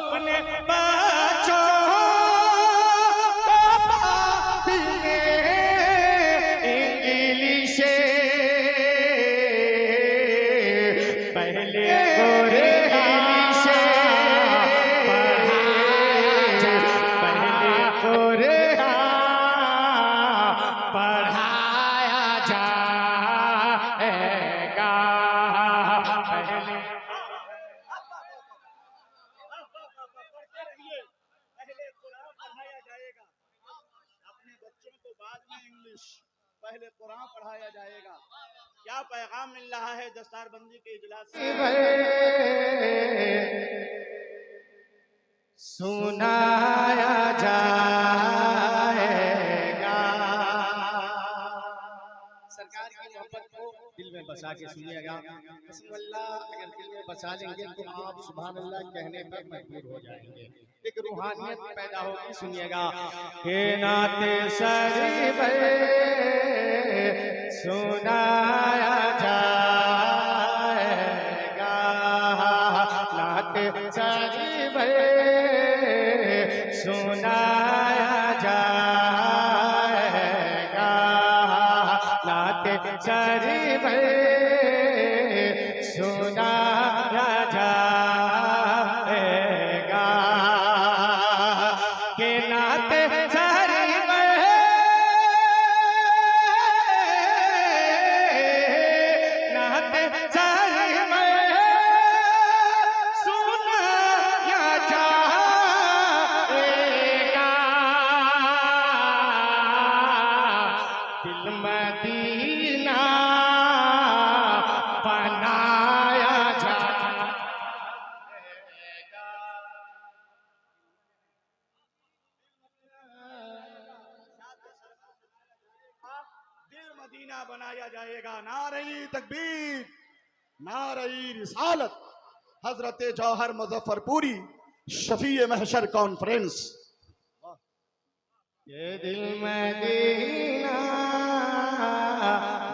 अपने बच्चों को इंग्लिश पहले पहले कुरान पढ़ाया जाएगा। क्या पैगाम मिल रहा है दस्तारबंदी के इजलास से? सुनाया जाएगा। सरकार की मोहब्बत को दिल में बसा के सुनिएगा। बिस्मिल्लाह अगर दिल में बसा लेंगे तो आप सुभान अल्लाह कहने पर मजबूर हो जाएंगे, एक रूहानियत पैदा होगी। सुनिएगा के नाते शरीफ सुनाया जाएगा, नाते शरीफ सुनाया जाएगा, नाते शरीफ सुनाया जाएगा के नाते शरीफ नाते शरीफ सुनाया जाएगा। दिल मदीना बनाया जाएगा। दिल मदीना बनाया जाएगा। नारे तकबीर, नारे रिसालत। हजरत जौहर मुजफ्फरपुरी, शफीए महशर कॉन्फ्रेंस। ये दिल मदीना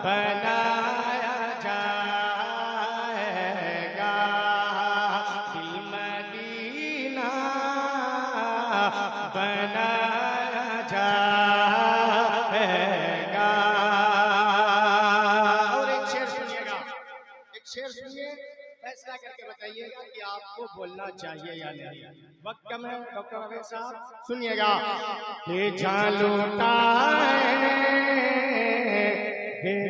बनाया जाएगा, दिल मदीना बनाया जाएगा। और एक शेर सुनिएगा, एक शेर सुनिए, फैसला करके बताइएगा कि आपको बोलना चाहिए या नहीं। वक्त कम है डॉक्टर अबे साहब, सुनिएगा कि जान लुटाए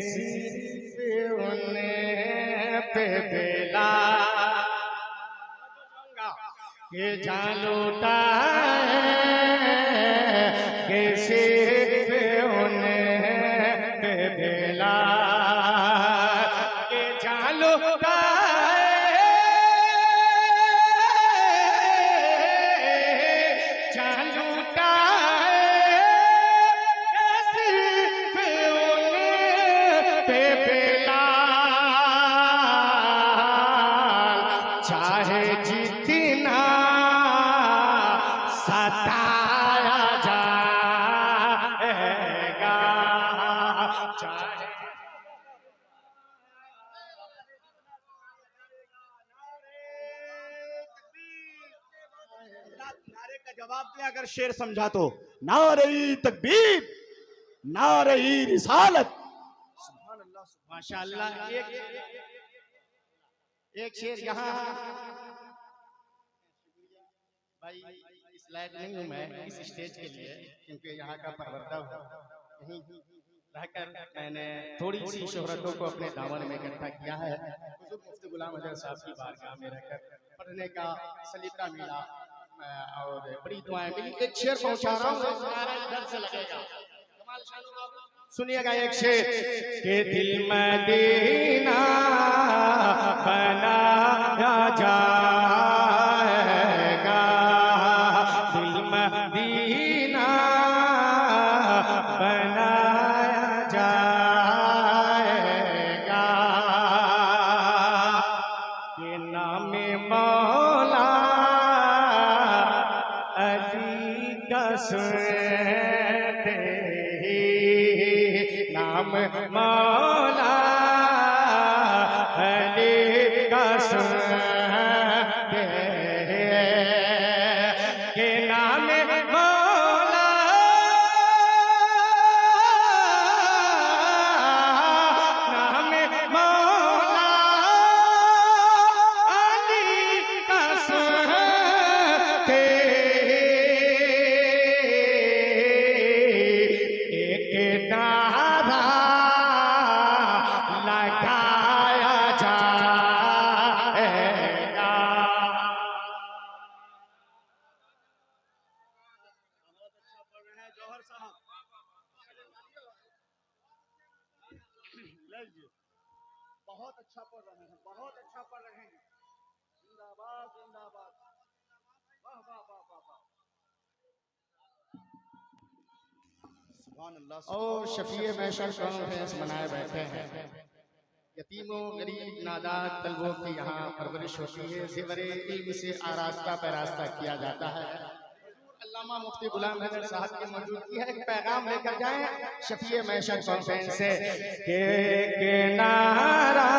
सिर्फ उन्हें पे बेला, कि जान लुटाए सिर्फ उन्हें पे बेला, कि जान लुटाए चाहे जितना सताया जाएगा, चाहे नारे का जवाब दें अगर शेर समझा तो। नारे तकबीर, नारे रिसालत। सुभान अल्लाह, माशाअल्लाह। एक शेर यहाँ भाई, इस लायक नहीं हूँ मैं इस स्टेज के लिए, क्योंकि यहाँ का परवरदा यहीं रहकर मैंने थोड़ी सी शोहरतों को अपने दामन में इकट्ठा किया है। मुफ्ती गुलाम अजहर साहब की बारगाह में रहकर पढ़ने का सलीका मिला और बड़ी दुआएं मिली। एक शेर पहुंचा रहा हूँ, इधर से लगेगा। सुनिएगा एक शेर के दिल मदीना बनाया जाएगा, दिल मदीना बनाया जाएगा, के नाम मौला अली का सुनते ही, नाम मौला अली का सुनते लीजिए, बहुत अच्छा पढ़ रहे हैं, बहुत अच्छा पढ़ रहे हैं। जिंदाबाद जिंदाबाद, वाह वाह वाह वाह वाह, सुभान अल्लाह। और शफीए महशर कॉन्फ्रेंस मनाए बैठे हैं। यतीमों, गरीब, नादार तलबों की यहाँ परवरिश होती है। ज़ेवरे इल्म से आरास्ता पैरास्ता किया जाता है। अल्लामा मुफ्ती गुलाम अहमद साहब की मौजूदगी है। एक पैगाम लेकर जाएं शफीए महशर कॉन्फ्रेंस से के नारा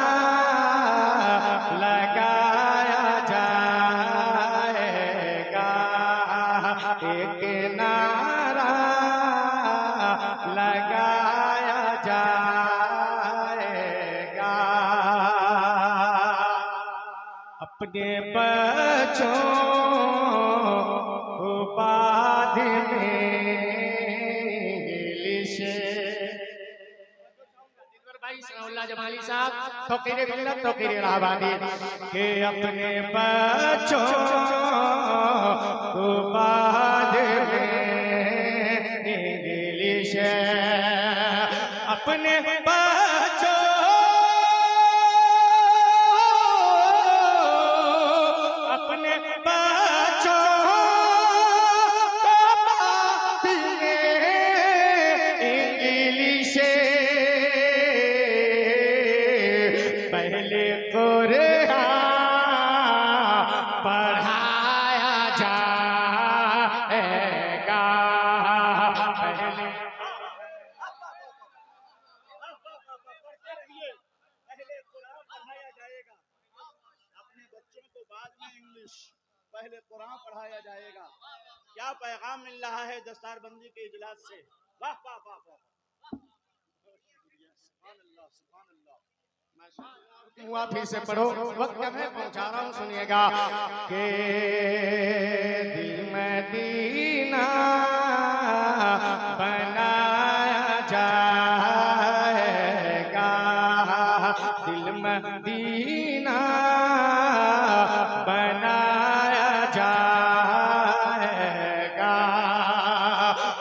लगाया जाएगा, एक नारा लगाया जाएगा, अपने बच्चों को बाद में लिशे। भाई सनाउल्लाह जमाली साहब तौकीरे मिल्लत तौकीरे इलाहाबादी के अपने बच्चों को बाद में इंग्लिश, अपने बच्चों अपने बच्चों को बाद में इंग्लिश, पहले कुरान पढ़ाया जाएगा, पहले पढ़ते रहिए, पहले कुरान पढ़ाया जाएगा, अपने बच्चों को बाद में इंग्लिश, पहले कुरान पढ़ाया जाएगा। क्या पैगाम मिल रहा है दस्तारबंदी के इजलास से, वाह वाह वाह वाह, सुभान अल्लाह सुभान अल्लाह। हुआ फिर से पढ़ो, वक्त मैं पहुंचा रहा हूँ, सुनिएगा के दिल मदीना बनाया जाएगा, दिल मदीना बनाया जाएगा,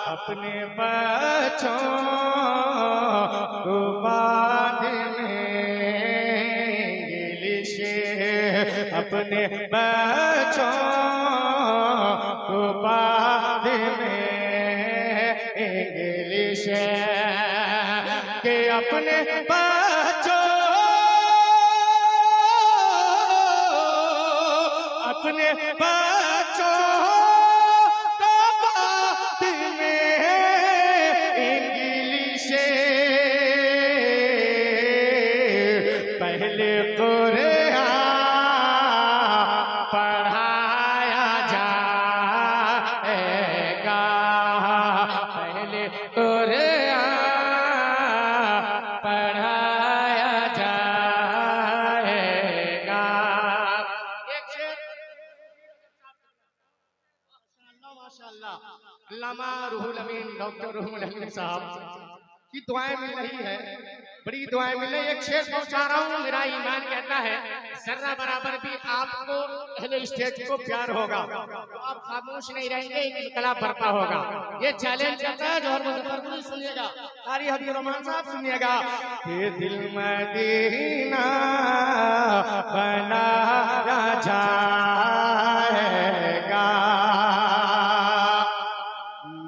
अपने बच्चों को बाद में इंग्लिश, अपने बच्चों को बाद में इंग्लिश, के अपने बच्चों अपने बच्चों को बाद में इंग्लिश, पहले कुरान पढ़ाया जाएगा, पहले कुरान पढ़ाया जाएगा। एक शेर माशाअल्लाह अल्लामा रूहुल अमीन डॉक्टर रूहुल अमीन साहब की दुआएं मिल रही है, बड़ी दुआएं मिल रही है। एक शेर पहुंचा रहा हूँ, मेरा ईमान कहता है जर्रा बराबर भी आपको पहले स्टेज को प्यार होगा तो आप खामोश नहीं रहेंगे, इनकलाब बरपा होगा। ये चैलेंज करता है जौहर मुजफ्फरपुरी, सुनिएगा, कारी हबीब रहमान साहब सुनिएगा, ये दिल मदीना बनाया जाएगा,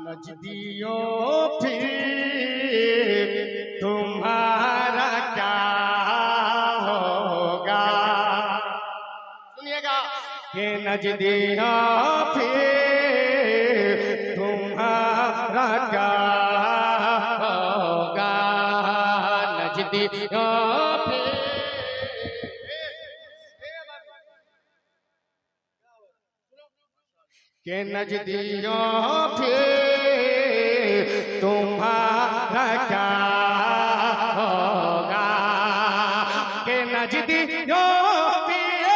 नजदियों फिर तुम्हारा क्या होगा, सुनिएगा कि नजदियों फिर तुम्हारा क्या होगा, नजदियों फिर के नजदियों फिर तुम्हारा क्या होगा, के नजदियों फिर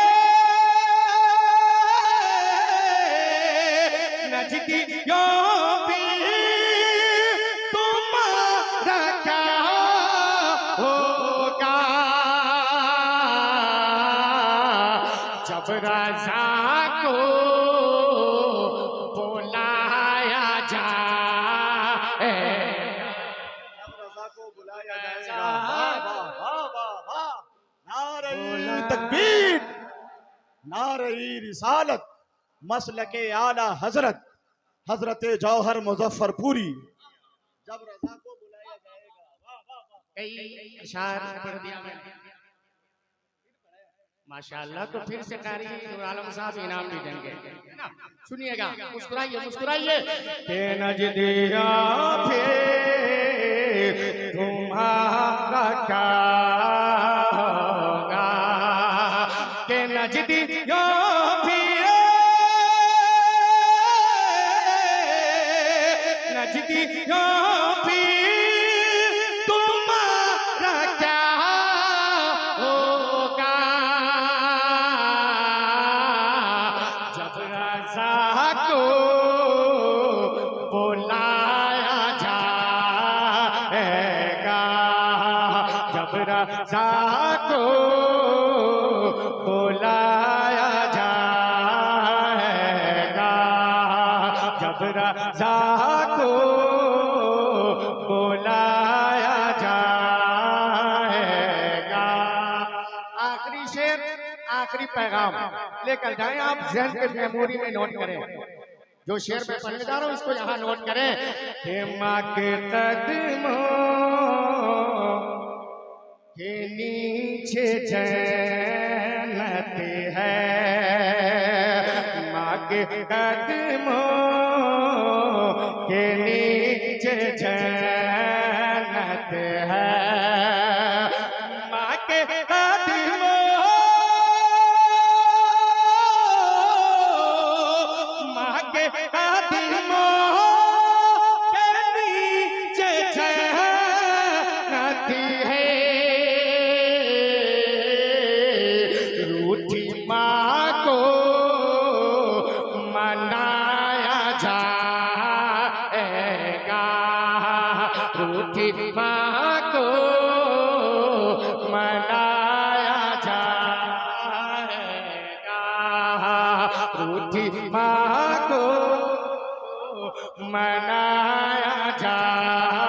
नजदियों फिर तुम्हारा क्या होगा, जब रज़ा को बुलाया जाए, जब रज़ा को रिसालत मसलके आला हजरत हजरत जौहर मुजफ्फरपुरी जब रजा को बुलाया जाएगा। वाह वाह वाह, कई अशार पढ़ दिया मैंने माशाअल्लाह। तो फिर से कारी नूर आलम साहब इनाम भी देंगे, सुनिएगा। मुस्कुराइए मुस्कुराइए। के नजदिया फिर तुम्हारा क्या होगा, के नजदिया फिर नजदिया रज़ा को बुलाया जाएगा, जब रज़ा को बुलाया जाएगा। आखिरी शेर, आखिरी पैगाम लेकर जाएं आप, ज़हन के मेमोरी में नोट करें। जो शेर मैं पढ़ने जा रहा हूं इसको यहाँ नोट करें कि माँ के कदमों के नीचे जन्नत है, माँ के कदमों के नीचे जन्नत है, माँ के कदमों माँ के कदमों के नीचे जन्नत है। माँ को मनाया जाएगा, रूठी माँ को मनाया जाएगा, रूठी माँ को मनाया जाएगा।